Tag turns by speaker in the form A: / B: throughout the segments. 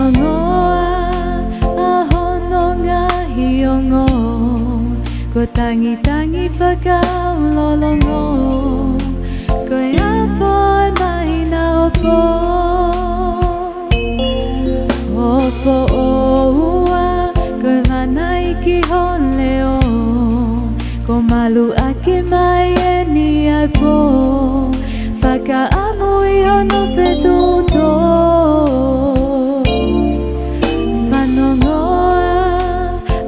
A: Whanongoa ahononga hiongo Ko tangi whakaulolongo Ko awhoi mahina opo Opo oua Ko manai ki honleo Ko malu ake mai e ni ai po Whakaamui hono whetuto Whanongoa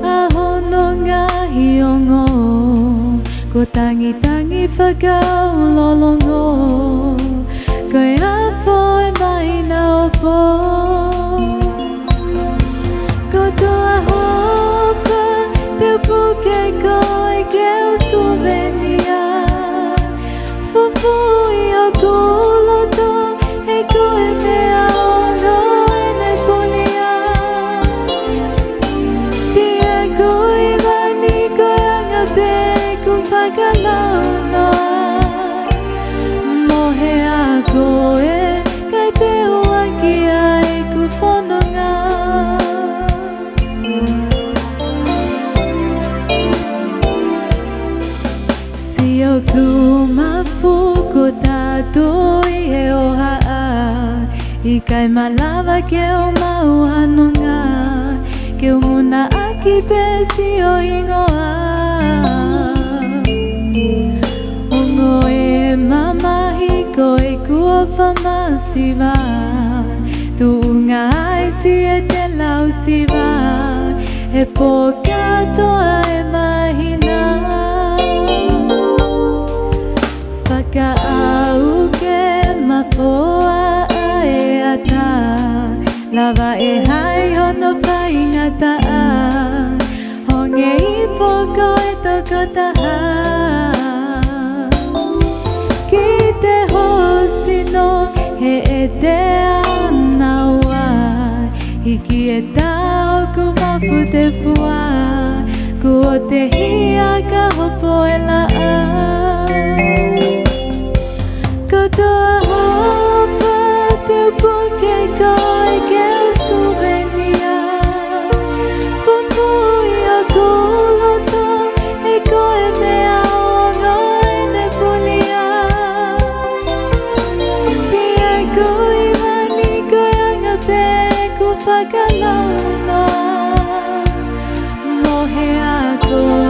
A: ahononga hiongo Ko tangi whakaulolongo Ko awhoi mahina opo Ko toa hopa te puke koe ke usuvenia Fufui o kuloto e koe mea ono e ne punia Tia koe wani koe anga pe ku whakalaunoa Mohe a koe kai te uaki ai ku whanonga Sio kumafuku tatui e oha a I kai malawa ke o mauhanonga Ke umuna aki pe sio ingoa Ongo e mamahi ko e kua whamasiwa Tuunga ai si e te lau siwa E po katoa e mahina Whakaauke mafoa e ata Lava e hai hono whaingata a Honge I whoko e toko taha Ki te hosino he e te anaua Hiki e tau ku mafu te fua Ku o te hia ka hopo e la a Ko toa hopa te puke koe ke usuvenia Fufui o kuloto e koe mea ono e ne punia Tia koe mani koe anga pe ku whakalaunoa Mohe a koe